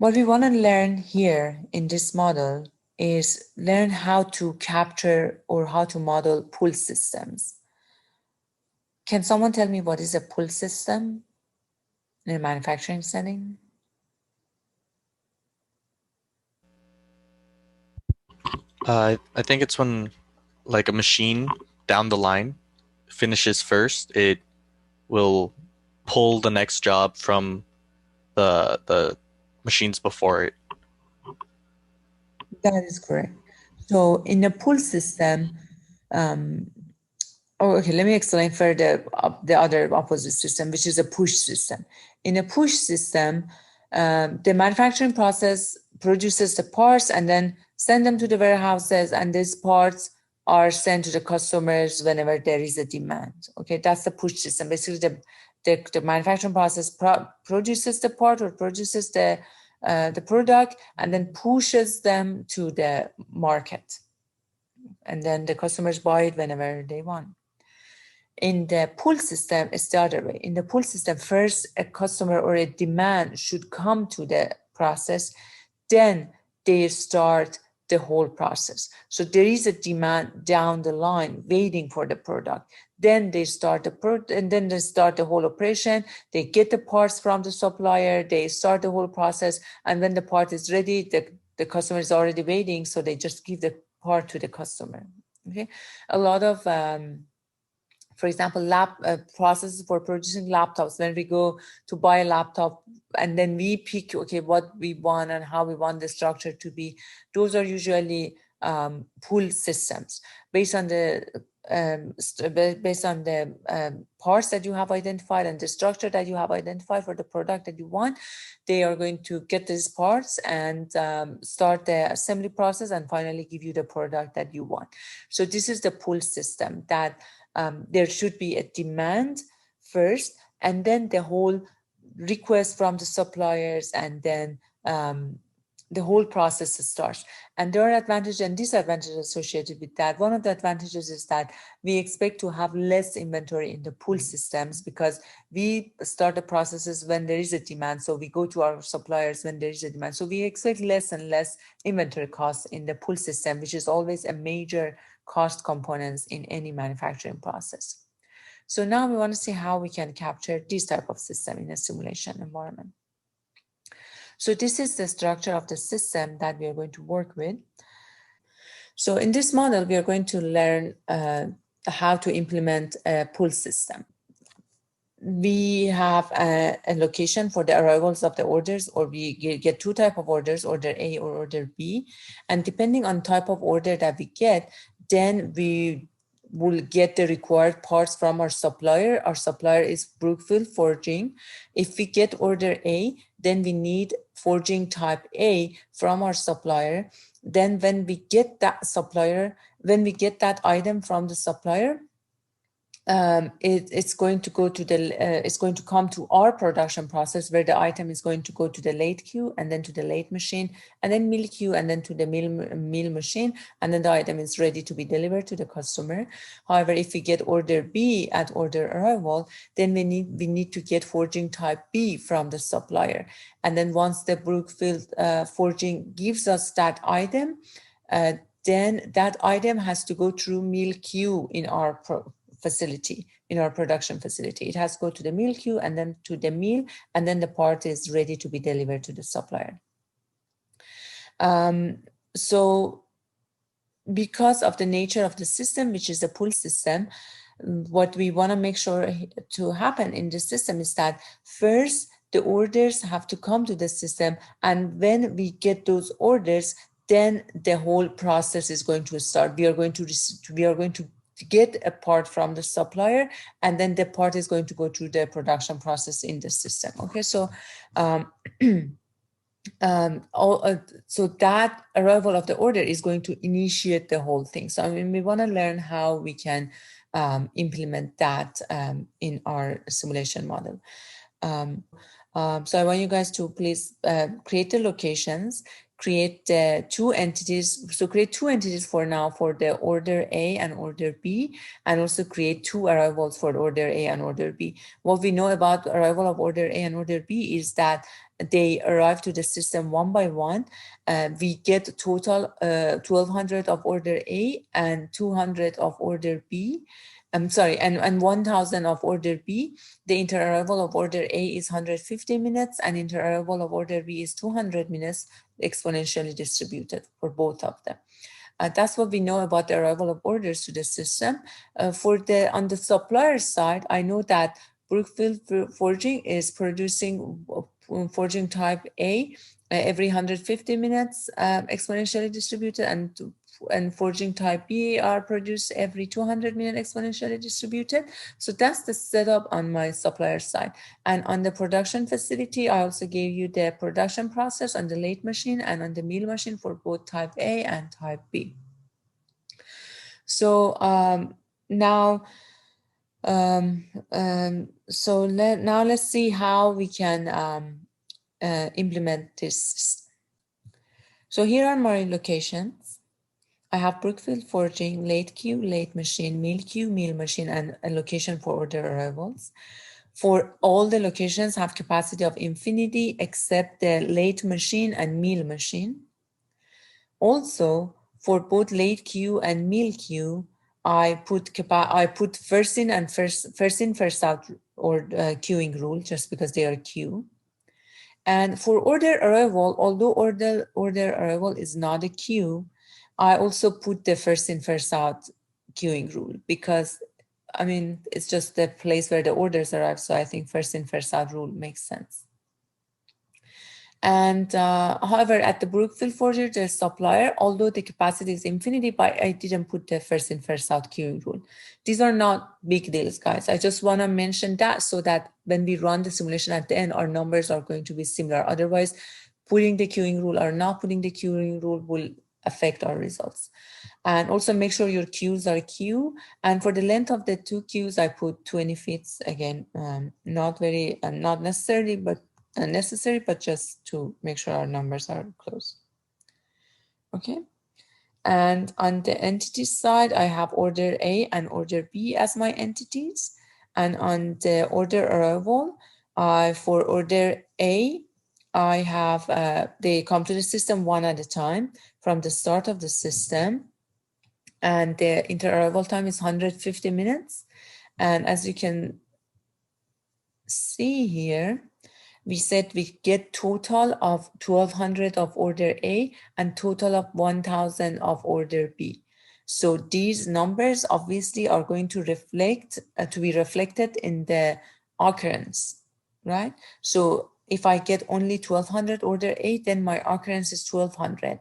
What we want to learn here in this model is learn how to capture or how to model pull systems. Can someone tell me what is a pull system in a manufacturing setting? I think it's when like a machine down the line finishes first, it will pull the next job from the machines before it. That is correct. So in a pull system, okay, let me explain further the other opposite system, which is a push system. In a push system, the manufacturing process produces the parts and then send them to the warehouses, and these parts are sent to the customers whenever there is a demand. Okay, that's the push system. Basically, the manufacturing process produces the part or produces the product and then pushes them to the market, and then the customers buy it whenever they want. In the pull system, it's the other way. In the pull system, first a customer or a demand should come to the process, then they start the whole process. So there is a demand down the line waiting for the product. Then they start the whole operation. They get the parts from the supplier. They start the whole process, and when the part is ready, the customer is already waiting. So they just give the part to the customer. Okay, a lot of for example, processes for producing laptops. When we go to buy a laptop and then we pick, okay, what we want and how we want the structure to be, those are usually pull systems based on the parts that you have identified and the structure that you have identified for the product that you want. They are going to get these parts and start the assembly process and finally give you the product that you want. So this is the pull system, that there should be a demand first, and then the whole request from the suppliers, and then the whole process starts. And there are advantages and disadvantages associated with that. One of the advantages is that we expect to have less inventory in the pull systems because we start the processes when there is a demand. So we go to our suppliers when there is a demand. So we expect less and less inventory costs in the pull system, which is always a major cost components in any manufacturing process. So now we want to see how we can capture this type of system in a simulation environment. So this is the structure of the system that we are going to work with. So in this model, we are going to learn how to implement a pull system. We have a location for the arrivals of the orders, or we get two types of orders, order A or order B. And depending on type of order that we get, then we will get the required parts from our supplier. Our supplier is Brookfield Forging. If we get order A, then we need forging type A from our supplier. Then when we get that item from the supplier, it's going to go to it's going to come to our production process, where the item is going to go to the late queue, and then to the late machine, and then mill queue, and then to the mill machine, and then the item is ready to be delivered to the customer. However, if we get order B at order arrival, then we need to get forging type B from the supplier. And then once the Brookfield Forging gives us that item, then that item has to go through mill queue in our facility, in our production facility. It has to go to the mill queue and then to the mill, and then the part is ready to be delivered to the supplier. So because of the nature of the system, which is a pull system, what we want to make sure to happen in the system is that first the orders have to come to the system, and when we get those orders, then the whole process is going to start. We are going to get a part from the supplier, and then the part is going to go through the production process in the system. Okay, so so that arrival of the order is going to initiate the whole thing. So we want to learn how we can implement that in our simulation model. So I want you guys to please create the locations, create two entities. So create two entities for now for the order A and order B, and also create two arrivals for order A and order B. What we know about arrival of order A and order B is that they arrive to the system one by one. We get total 1200 of order A and 200 of order B. I'm sorry, and 1000 of order B. The inter-arrival of order A is 150 minutes and inter-arrival of order B is 200 minutes, exponentially distributed for both of them. That's what we know about the arrival of orders to the system. On the supplier side, I know that Brookfield Forging is producing forging type A every 150 minutes, exponentially distributed, and forging type B are produced every 200 minutes, exponentially distributed. So that's the setup on my supplier side. And on the production facility, I also gave you the production process on the lathe machine and on the mill machine for both type A and type B. So now let's see how we can implement this. So here are my locations. I have Brookfield Forging, lathe queue, lathe machine, mill queue, mill machine, and a location for order arrivals. For all the locations have capacity of infinity except the lathe machine and mill machine. Also, for both lathe queue and mill queue, I put first in and first out or queuing rule just because they are queue. And for order arrival, although order arrival is not a queue, I also put the first in first out queuing rule because I mean it's just the place where the orders arrive. So I think first in first out rule makes sense. And however, at the Brookfield Forger, the supplier, although the capacity is infinity, but I didn't put the first in, first out queuing rule. These are not big deals, guys. I just want to mention that so that when we run the simulation at the end, our numbers are going to be similar. Otherwise, putting the queuing rule or not putting the queuing rule will affect our results. And also make sure your queues are queue. And for the length of the two queues, I put 20 feet. Again, not necessarily, but necessary, but just to make sure our numbers are close. Okay. And on the entity side, I have order A and order B as my entities. And on the order arrival, for order A, I have, they come to the system one at a time from the start of the system. And the inter-arrival time is 150 minutes. And as you can see here, we said we get total of 1200 of order A and total of 1000 of order B. So these numbers obviously are going to reflect, to be reflected in the occurrence, right? So if I get only 1200 order A, then my occurrence is 1200.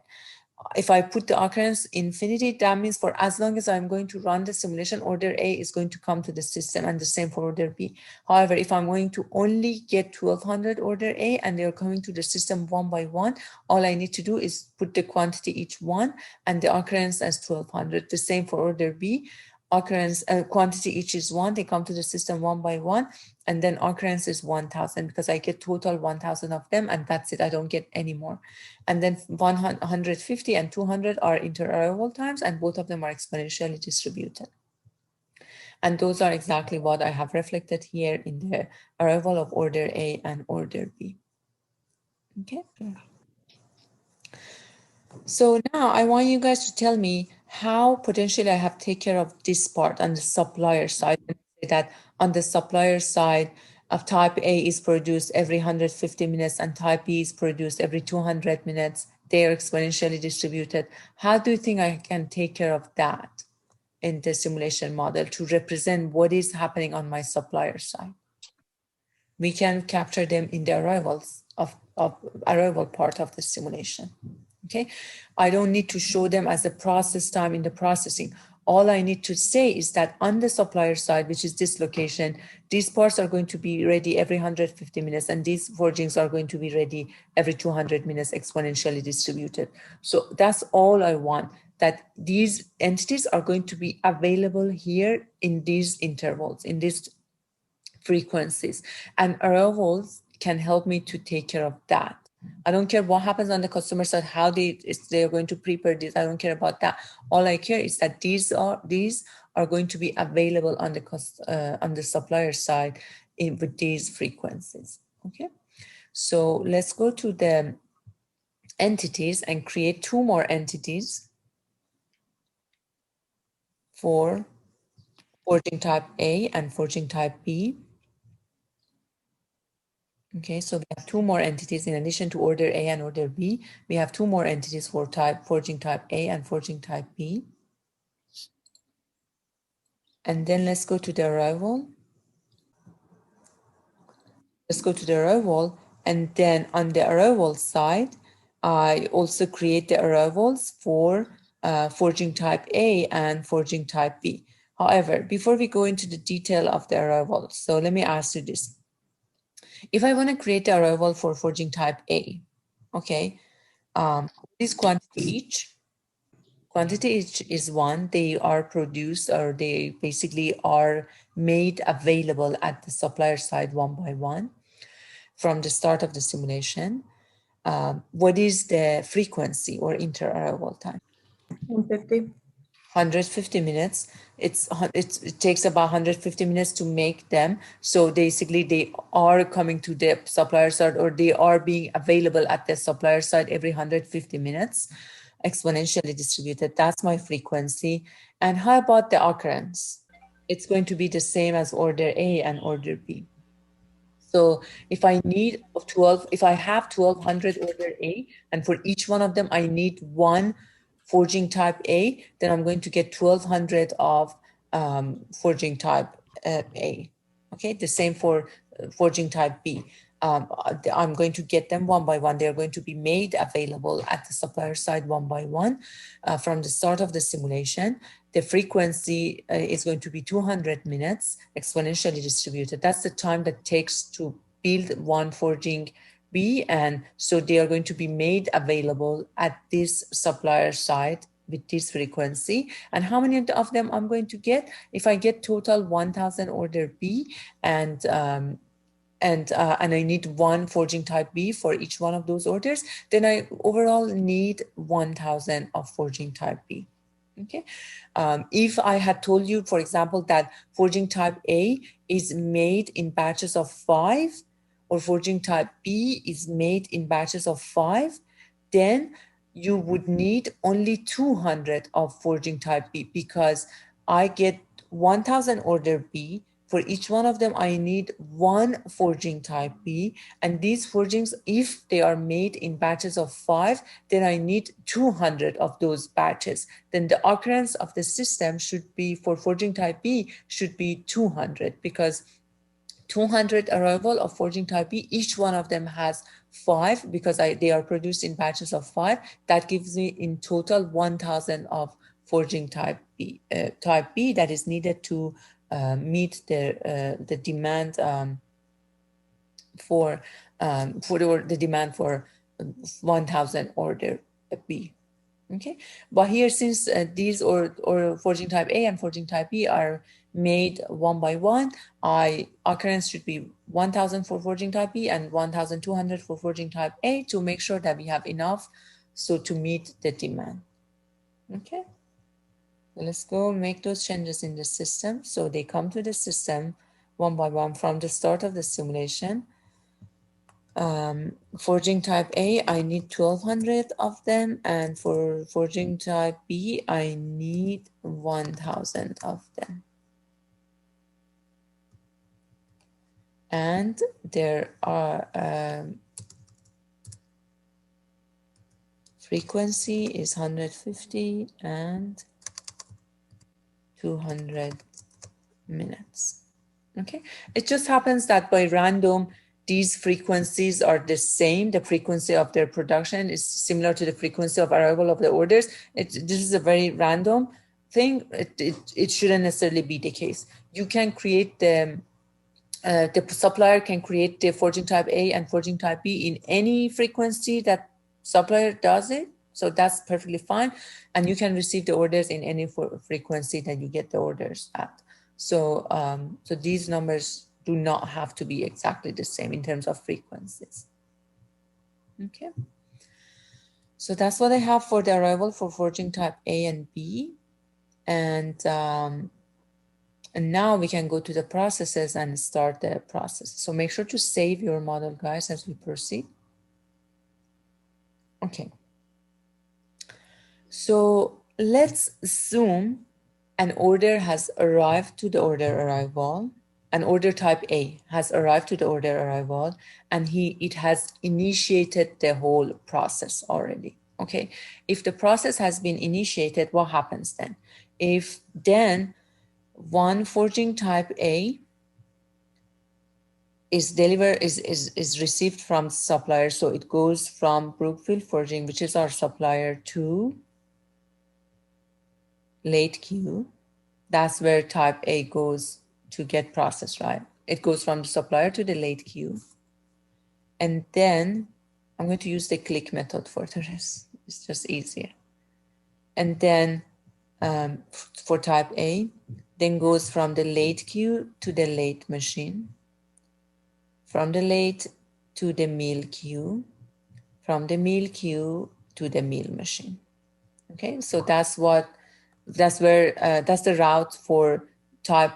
If I put the occurrence infinity, that means for as long as I'm going to run the simulation, order A is going to come to the system and the same for order B. However, if I'm going to only get 1200 order A and they're coming to the system one by one, all I need to do is put the quantity each one and the occurrence as 1200. The same for order B. Occurrence quantity each is one, they come to the system one by one, and then occurrence is 1000 because I get total 1000 of them and that's it, I don't get any more. And then 150 and 200 are inter-arrival times and both of them are exponentially distributed. And those are exactly what I have reflected here in the arrival of order A and order B. Okay. So now I want you guys to tell me how potentially I have taken care of this part on the supplier side. That on the supplier side of type A is produced every 150 minutes and type B is produced every 200 minutes. They are exponentially distributed. How do you think I can take care of that in the simulation model to represent what is happening on my supplier side? We can capture them in the arrivals of arrival part of the simulation. Okay, I don't need to show them as a process time in the processing. All I need to say is that on the supplier side, which is this location, these parts are going to be ready every 150 minutes and these forgings are going to be ready every 200 minutes, exponentially distributed. So that's all I want, that these entities are going to be available here in these intervals, in these frequencies, and arrivals can help me to take care of that. I don't care what happens on the customer side, how they're going to prepare this. I don't care about that. All I care is that these are going to be available on the supplier side with these frequencies. Okay, so let's go to the entities and create 2 more entities for forging type A and forging type B. Okay, so we have 2 more entities in addition to order A and order B. We have 2 more entities for forging type A and forging type B. And then let's go to the arrival. Let's go to the arrival, and then on the arrival side, I also create the arrivals for forging type A and forging type B. However, before we go into the detail of the arrival, so let me ask you this. If I want to create the arrival for forging type A, okay, this quantity each. Quantity each is 1. They are produced, or they basically are made available at the supplier side 1 by 1 from the start of the simulation. What is the frequency or inter-arrival time? 150. 150 minutes. It takes about 150 minutes to make them. So basically they are coming to the supplier side, or they are being available at the supplier side every 150 minutes, exponentially distributed. That's my frequency. And how about the occurrence? It's going to be the same as order A and order B. So if I need 12, if I have 1200 order A, and for each one of them, I need 1 forging type A, then I'm going to get 1200 of forging type A. Okay, the same for forging type B. I'm going to get them 1 by 1. They're going to be made available at the supplier side 1 by 1 from the start of the simulation. The frequency is going to be 200 minutes, exponentially distributed. That's the time that takes to build 1 forging B, and so they are going to be made available at this supplier side with this frequency. And how many of them I'm going to get? If I get total 1000 order B, and I need 1 forging type B for each one of those orders, then I overall need 1000 of forging type B. Okay. If I had told you, for example, that forging type A is made in batches of 5, or forging type B is made in batches of 5, then you would need only 200 of forging type B, because I get 1000 order B. For each one of them, I need 1 forging type B. And these forgings, if they are made in batches of 5, then I need 200 of those batches. Then the occurrence of the system should be, for forging type B, should be 200, because 200 arrival of forging type B, each one of them has 5, because they are produced in batches of 5. That gives me in total 1000 of forging type B that is needed to meet the demand for the demand for 1000 order B. Okay, but here, since these or forging type A and forging type B are made 1 by 1, occurrence should be 1000 for forging type B and 1200 for forging type A, to make sure that we have enough so to meet the demand. Okay, let's go make those changes in the system. So they come to the system 1 by 1 from the start of the simulation. Forging type A, I need 1200 of them, and for forging type B, I need 1000 of them. And there are frequency is 150 and 200 minutes. Okay, it just happens that by random, these frequencies are the same. The frequency of their production is similar to the frequency of arrival of the orders. This is a very random thing. It shouldn't necessarily be the case. You can create the supplier can create the forging type A and forging type B in any frequency that supplier does it. So that's perfectly fine. And you can receive the orders in any frequency that you get the orders at. So, so these numbers do not have to be exactly the same in terms of frequencies. Okay. So that's what I have for the arrival for forging type A and B. And now we can go to the processes and start the process. So make sure to save your model, guys, as we proceed. Okay. So let's assume an order has arrived to the order arrival. An order type A has arrived to the order arrival, and it has initiated the whole process already. Okay. If the process has been initiated, what happens then? If then one forging type A is received from supplier, so it goes from Brookfield Forging, which is our supplier, to late queue. That's where type A goes to get processed, right? It goes from the supplier to the late queue. And then I'm going to use the click method for the rest. It's just easier. And then for type A, then goes from the late queue to the late machine, from the late to the mill queue, from the mill queue to the mill machine. Okay, so that's where that's the route for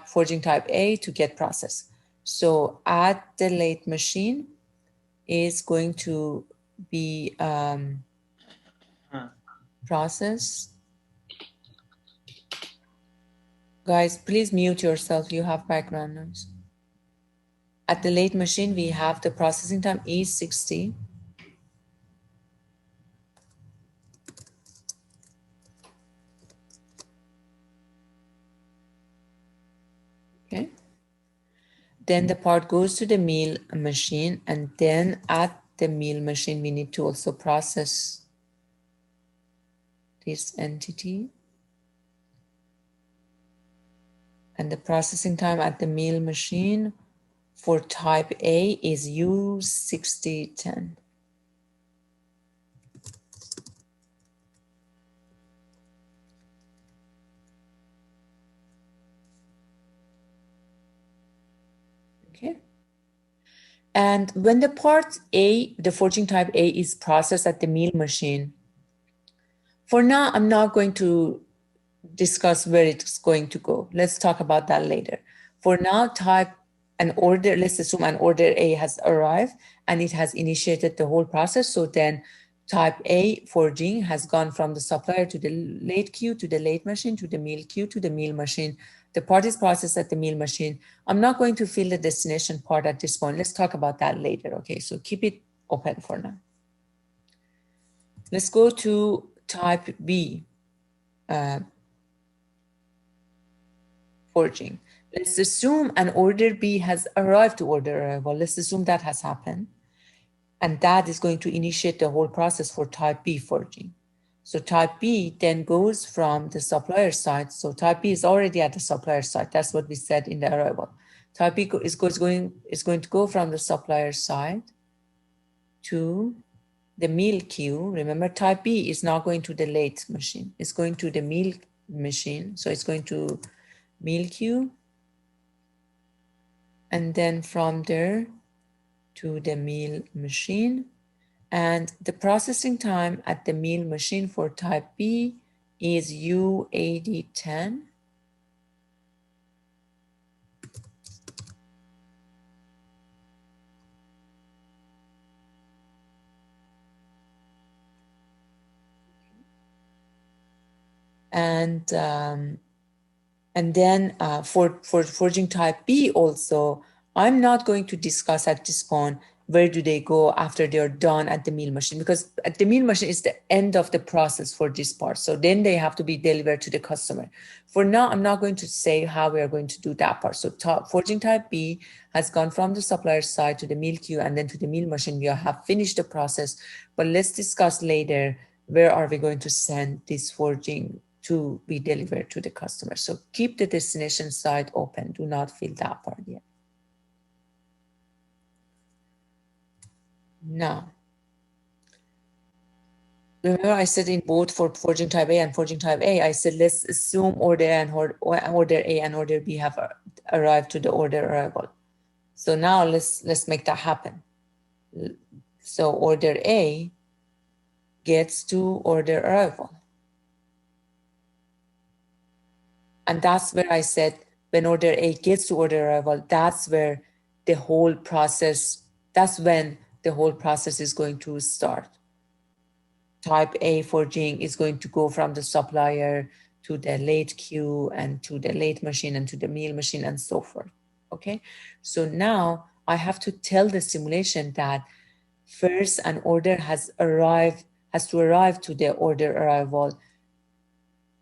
forging type A to get processed. So at the late machine is going to be processed. Guys, please mute yourself. You have background noise. At the late machine, we have the processing time is 60. Okay. Then the part goes to the mill machine, and then at the mill machine, we need to also process this entity. And the processing time at the mill machine for type A is U6010. Okay. And when the part A, the forging type A, is processed at the mill machine, for now, I'm not going to discuss where it's going to go. Let's talk about that later. For now, let's assume an order A has arrived and it has initiated the whole process. So then type A forging has gone from the supplier to the late queue, to the late machine, to the mill queue, to the mill machine. The part is processed at the mill machine. I'm not going to fill the destination part at this point. Let's talk about that later. Okay, so keep it open for now. Let's go to type B. Forging. Let's assume an order B has arrived to order arrival. Let's assume that has happened. And that is going to initiate the whole process for type B forging. So type B then goes from the supplier side. So type B is already at the supplier side. That's what we said in the arrival. Type B is going to go from the supplier side to the mill queue. Remember, type B is not going to the late machine. It's going to the mill machine. So it's going to mill queue, and then from there to the mill machine. And the processing time at the mill machine for type B is U8010. And then for forging type B also, I'm not going to discuss at this point where do they go after they're done at the mill machine, because at the mill machine is the end of the process for this part. So then they have to be delivered to the customer. For now, I'm not going to say how we are going to do that part. So forging type B has gone from the supplier side to the mill queue and then to the mill machine. We have finished the process, but let's discuss later where are we going to send this forging to be delivered to the customer. So keep the destination side open. Do not fill that part yet. Now, remember I said in both for forging type A and forging type A, I said let's assume order A and order B have arrived to the order arrival. So now let's make that happen. So order A gets to order arrival. And that's where I said, when order A gets to order arrival, that's where the whole process, that's when the whole process is going to start. Type A forging is going to go from the supplier to the late queue and to the late machine and to the meal machine and so forth. Okay, so now I have to tell the simulation that first an order has to arrive to the order arrival,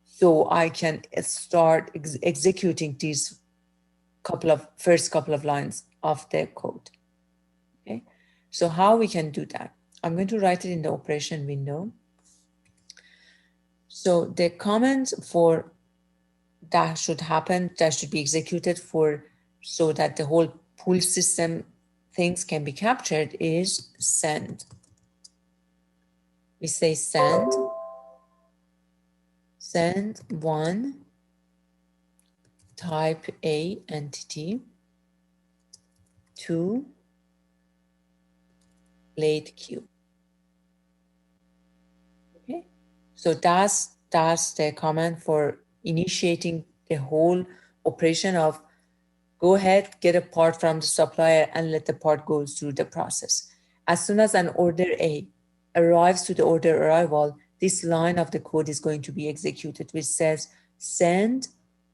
so I can start executing these first couple of lines of the code. Okay, so how we can do that? I'm going to write it in the operation window. So the command for that should happen, that should be executed for, so that the whole pull system things can be captured, is send. We say send one type A entity to late queue. Okay, so that's the command for initiating the whole operation of go ahead, get a part from the supplier and let the part go through the process. As soon as an order A arrives to the order arrival, this line of the code is going to be executed, which says send,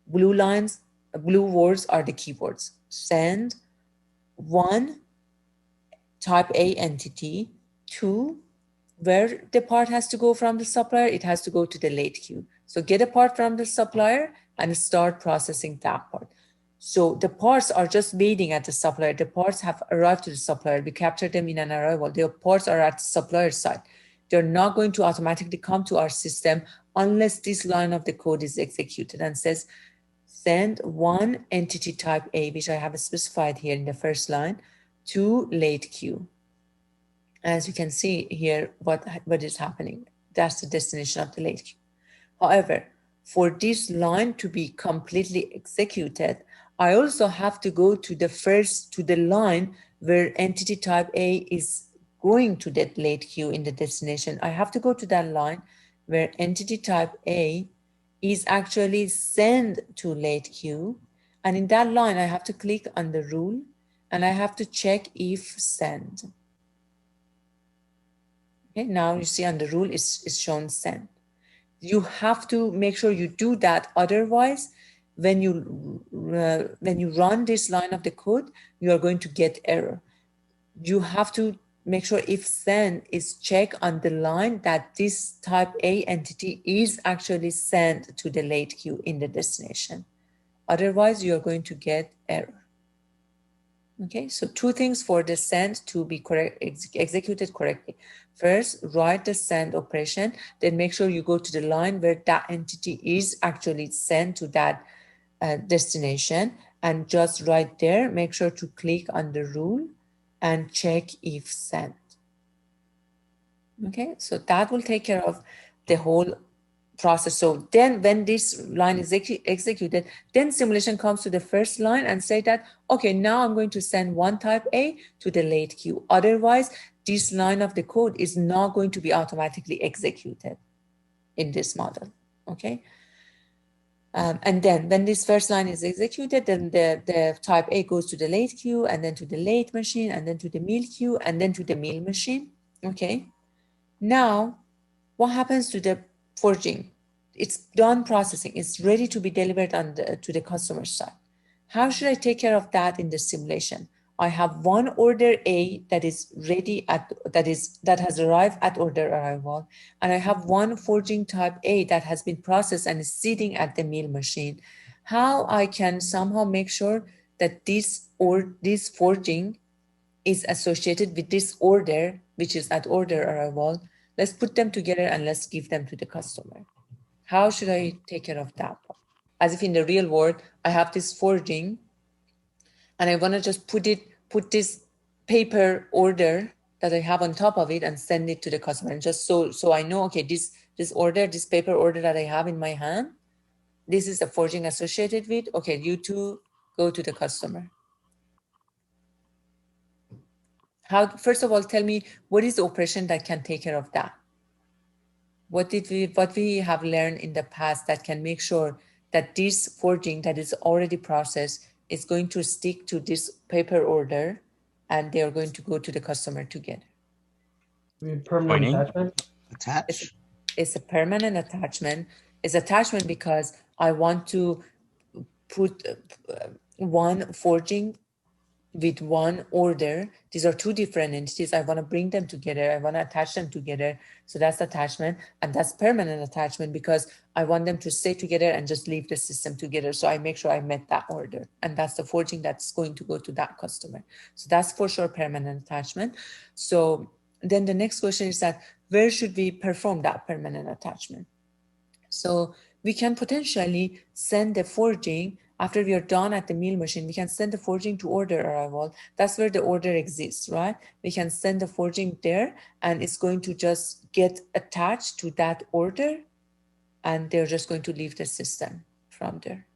blue words are the keywords, send one type A entity to, where the part has to go from the supplier, it has to go to the late queue. So get a part from the supplier and start processing that part. So the parts are just waiting at the supplier. The parts have arrived to the supplier. We captured them in an arrival. The parts are at the supplier side. They're not going to automatically come to our system unless this line of the code is executed and says, send one entity type A, which I have specified here in the first line, to late queue. As you can see here, what is happening. That's the destination of the late queue. However, for this line to be completely executed, I also have to go to the line where entity type A is going to that late queue in the destination. I have to go to that line where entity type A is actually sent to late queue. And in that line, I have to click on the rule and I have to check if send. Okay, now you see on the rule is shown send. You have to make sure you do that. Otherwise, when you run this line of the code, you are going to get error. You have to make sure if send is check on the line that this type A entity is actually sent to the late queue in the destination. Otherwise, you're going to get error. Okay, so two things for the send to be executed correctly. First, write the send operation, then make sure you go to the line where that entity is actually sent to that destination, and just right there, make sure to click on the rule and check if sent. Okay, so that will take care of the whole process. So then when this line is executed, then simulation comes to the first line and say that, okay, now I'm going to send one type A to the late queue. Otherwise, this line of the code is not going to be automatically executed in this model, okay? And then when this first line is executed, then the type A goes to the late queue and then to the late machine and then to the meal queue and then to the meal machine, okay? Now, what happens to the forging? It's done processing. It's ready to be delivered to the customer side. How should I take care of that in the simulation? I have one order A that is ready that has arrived at order arrival, and I have one forging type A that has been processed and is sitting at the meal machine. How I can somehow make sure that this forging is associated with this order, which is at order arrival. Let's put them together and let's give them to the customer. How should I take care of that? As if in the real world, I have this forging and I want to just put this paper order that I have on top of it and send it to the customer. And just so I know, okay, this paper order that I have in my hand, this is the forging associated with. Okay, you two go to the customer. First of all, tell me, what is the operation that can take care of that? What we have learned in the past that can make sure that this forging that is already processed is going to stick to this paper order and they are going to go to the customer together? Permanent Pointing. attachment? Attach. It's a permanent attachment. It's attachment because I want to put one forging with one order. These are two different entities. I want to bring them together. I want to attach them together. So that's attachment, and that's permanent attachment because I want them to stay together and just leave the system together. So I make sure I met that order, and that's the forging that's going to go to that customer. So that's for sure permanent attachment. So then the next question is that where should we perform that permanent attachment? So we can potentially send the forging after we are done at the mill machine. We can send the forging to order arrival. That's where the order exists, right? We can send the forging there and it's going to just get attached to that order and they're just going to leave the system from there.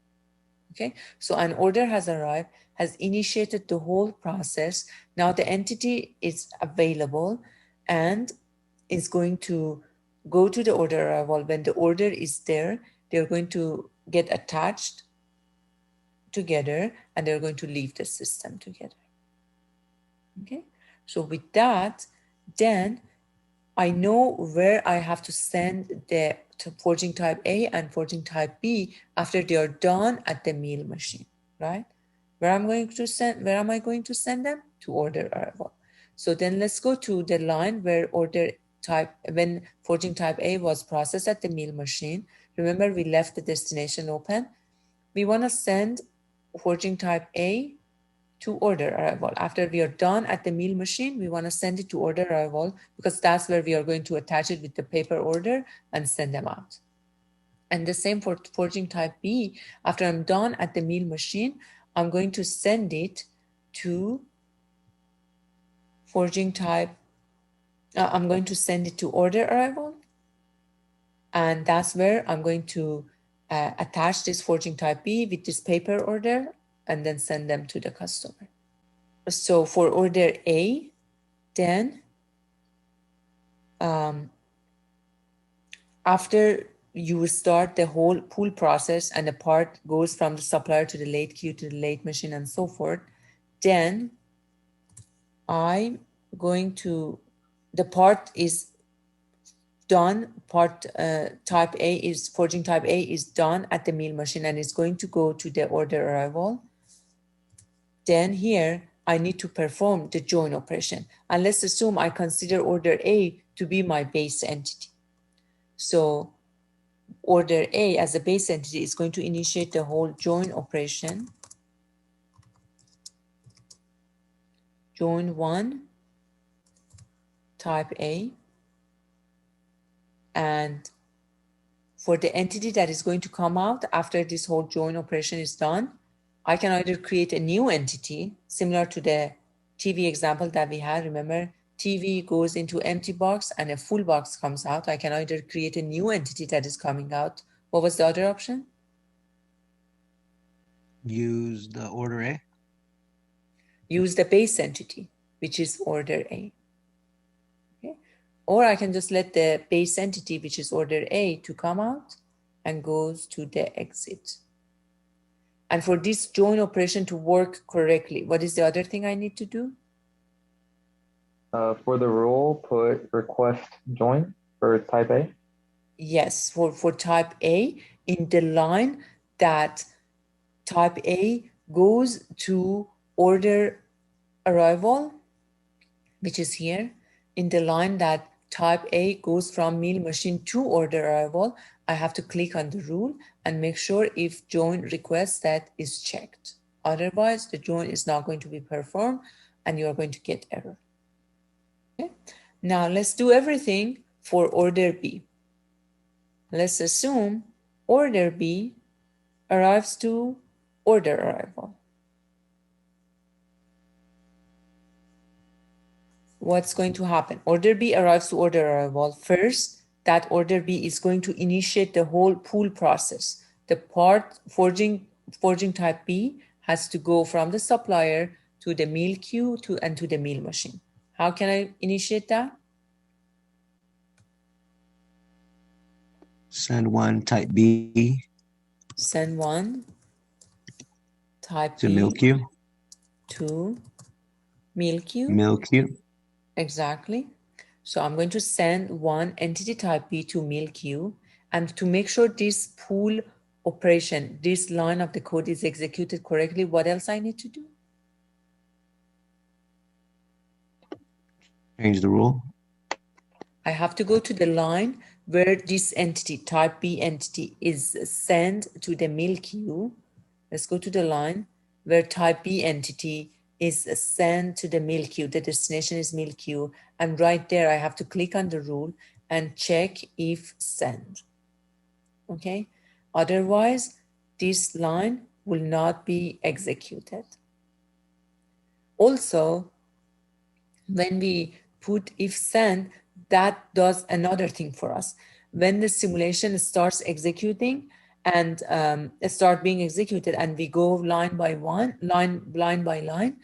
Okay, so an order has arrived, has initiated the whole process. Now the entity is available and is going to go to the order arrival. When the order is there, they're going to get attached together and they're going to leave the system together. Okay, so with that, then I know where I have to send the forging type A and forging type B after they are done at the mill machine, right? Where am I going to send them? To order arrival. So then let's go to the line where when forging type A was processed at the mill machine. Remember, we left the destination open. We want to send forging type A to order arrival. After we are done at the mill machine, we want to send it to order arrival because that's where we are going to attach it with the paper order and send them out. And the same for forging type B. After I'm done at the mill machine, I'm going to send it to forging type, I'm going to send it to order arrival. And that's where I'm going to attach this forging type B with this paper order and then send them to the customer. So for order A, then after you start the whole pull process and the part goes from the supplier to the late queue to the late machine and so forth, then I'm going to, the part is done, type A is, forging type A is done at the mill machine and it's going to go to the order arrival. Then here, I need to perform the join operation. And let's assume I consider order A to be my base entity. So order A as a base entity is going to initiate the whole join operation. Join 1, type A. And for the entity that is going to come out after this whole join operation is done, I can either create a new entity similar to the TV example that we had. Remember, TV goes into empty box and a full box comes out. I can either create a new entity that is coming out. What was the other option? Use the order A. Use the base entity, which is order A. Okay. Or I can just let the base entity, which is order A, to come out and goes to the exit. And for this join operation to work correctly, what is the other thing I need to do? For the rule, put request join for type A. Yes, for type A, in the line that type A goes to order arrival, which is here, in the line that type A goes from mill machine to order arrival, I have to click on the rule and make sure if join request that is checked. Otherwise, the join is not going to be performed and you are going to get error. Okay. Now let's do everything for order B. Let's assume order B arrives to order arrival. What's going to happen? Order B arrives to order arrival. First, that order B is going to initiate the whole pull process. The part forging type B has to go from the supplier to the mill queue and to the mill machine. How can I initiate that? Send one type B Send one type to B MilQ. to MilQ. MilQ. Exactly. So I'm going to send one entity type B to MilQ, and to make sure this pull operation, this line of the code is executed correctly, what else I need to do? Change the rule. I have to go to the line where this entity, type B entity, is sent to the MilQ. Let's go to the line where type B entity is sent to the MilQ. The destination is MilQ. And right there, I have to click on the rule and check if send. Okay? Otherwise, this line will not be executed. Also, when we put if send, that does another thing for us. When the simulation starts executing and start being executed, and we go line by line,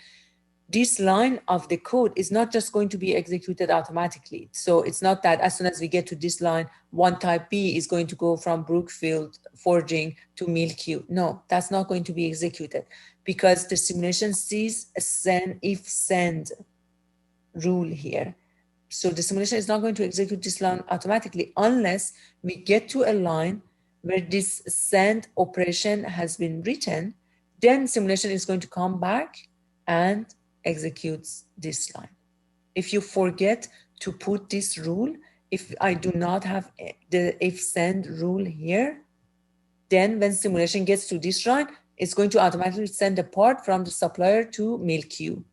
this line of the code is not just going to be executed automatically. So it's not that as soon as we get to this line, one type B is going to go from Brookfield forging to MilQ. No, that's not going to be executed because the simulation sees a send if send rule here. So the simulation is not going to execute this line automatically unless we get to a line where this send operation has been written. Then simulation is going to come back and executes this line. If you forget to put this rule, if I do not have the if send rule here, then when simulation gets to this line, it's going to automatically send a part from the supplier to MilQ,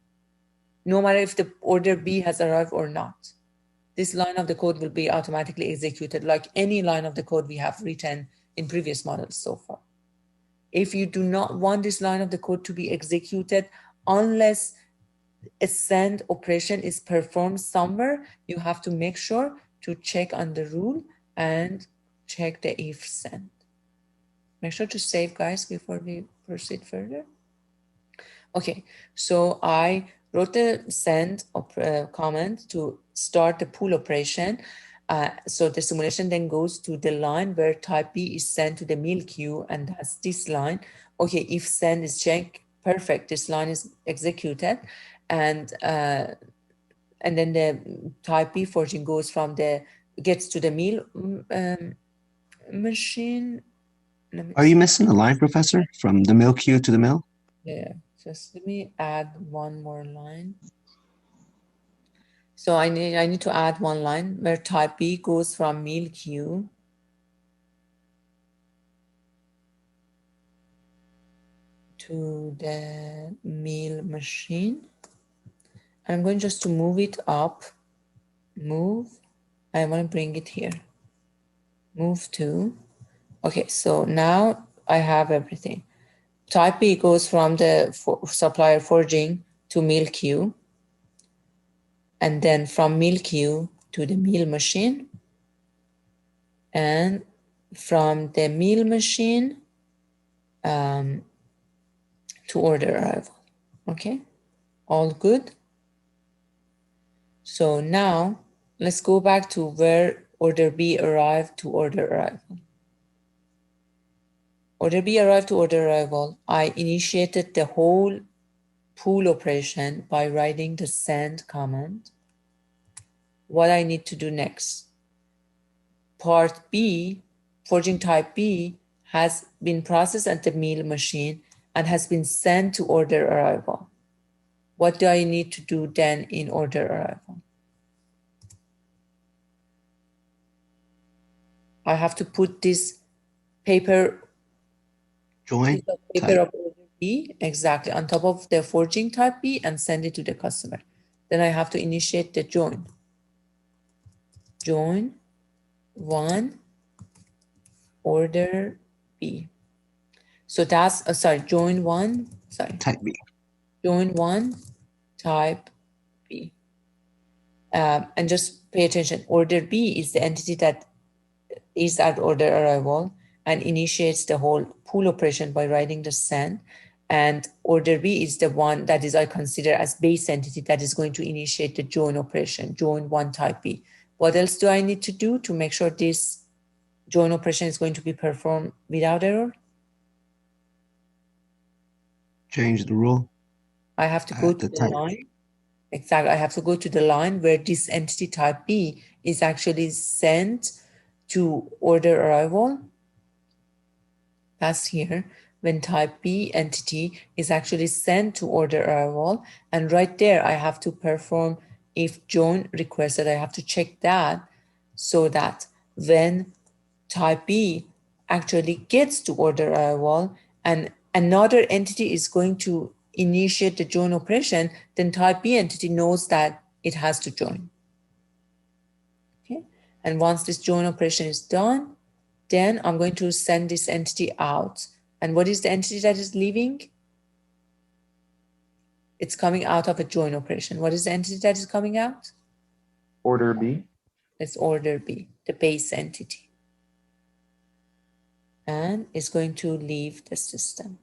no matter if the order B has arrived or not. This line of the code will be automatically executed like any line of the code we have written in previous models so far. If you do not want this line of the code to be executed unless a send operation is performed somewhere, you have to make sure to check on the rule and check the if send. Make sure to save, guys, before we proceed further. Okay, so I wrote the send comment to start the pull operation. So the simulation then goes to the line where type B is sent to the MilQ, and that's this line. Okay, if send is checked, perfect, this line is executed. And then the type B forging goes from gets to the mill machine. Are you missing a line, Professor, from the MilQ to the mill? Yeah, just let me add one more line. So I need to add one line where type B goes from MilQ to the mill machine. I'm going just to move it up. Move. I want to bring it here. Move to. Okay, so now I have everything. Type B goes from the supplier forging to MilQ, and then from MilQ to the mill machine, and from the mill machine to order arrival. Okay, all good. So now let's go back to where order B arrived to order arrival. Order B arrived to order arrival. I initiated the whole pull operation by writing the send command. What I need to do next? Part B, forging type B, has been processed at the mill machine and has been sent to order arrival. What do I need to do then in order arrival? I have to put this paper Join paper of order B exactly on top of the forging type B and send it to the customer. Then I have to initiate the join. Join one order B. So that's join one. type B. Join one type B. And just pay attention. Order B is the entity that is at order arrival and initiates the whole pull operation by writing the send. And order B is the one that is I consider as base entity that is going to initiate the join operation, join one type B. What else do I need to do to make sure this join operation is going to be performed without error? Change the rule. I have to go to The the type. line. Exactly. I have to go to the line where this entity type B is actually sent to order arrival. That's here. When type B entity is actually sent to order arrival. And right there, I have to perform if join requested. I have to check that so that when type B actually gets to order arrival and another entity is going to initiate the join operation, then type B entity knows that it has to join. Okay. And once this join operation is done, then I'm going to send this entity out. And what is the entity that is leaving? It's coming out of a join operation. What is the entity that is coming out? Order B. It's order B, the base entity. And it's going to leave the system.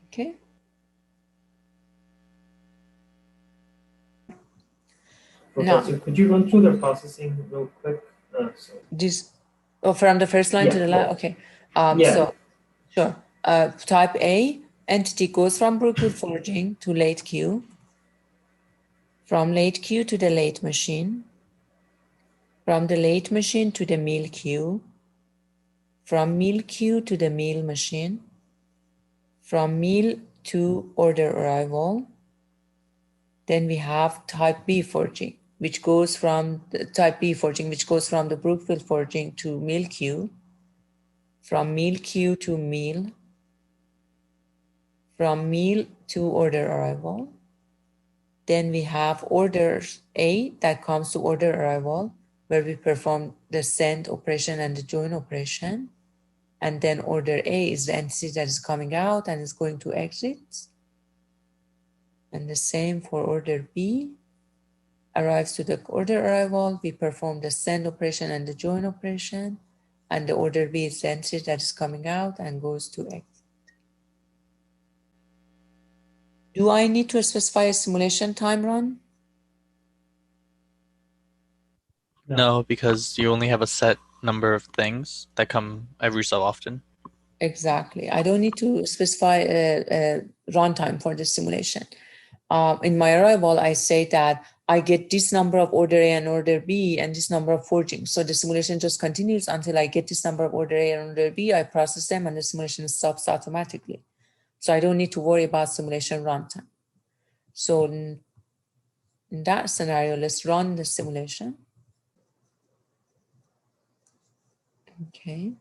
Okay. Professor, Now, could you run through the processing real quick? this, oh, from the first line to the last, okay. So, sure. Type A, entity goes from Brookfield forging to late queue, from late queue to the late machine, from the late machine to the meal queue, from meal queue to the meal machine, from meal to order arrival. Then we have type B forging, which goes from the type B forging, which goes from the Brookfield forging to meal queue, from meal queue to meal, from meal to order arrival. Then we have order A that comes to order arrival, where we perform the send operation and the join operation. And then order A is the entity that is coming out and is going to exit. And the same for order B. Arrives to the order arrival, we perform the send operation and the join operation. And the order B is the entity that is coming out and goes to exit. Do I need to specify a simulation time run? No, because you only have a set number of things that come every so often. Exactly. I don't need to specify a runtime for the simulation. In my arrival, I say that I get this number of order A and order B and this number of forging. So the simulation just continues until I get this number of order A and order B. I process them and the simulation stops automatically. So I don't need to worry about simulation runtime. So in that scenario, let's run the simulation. Okay.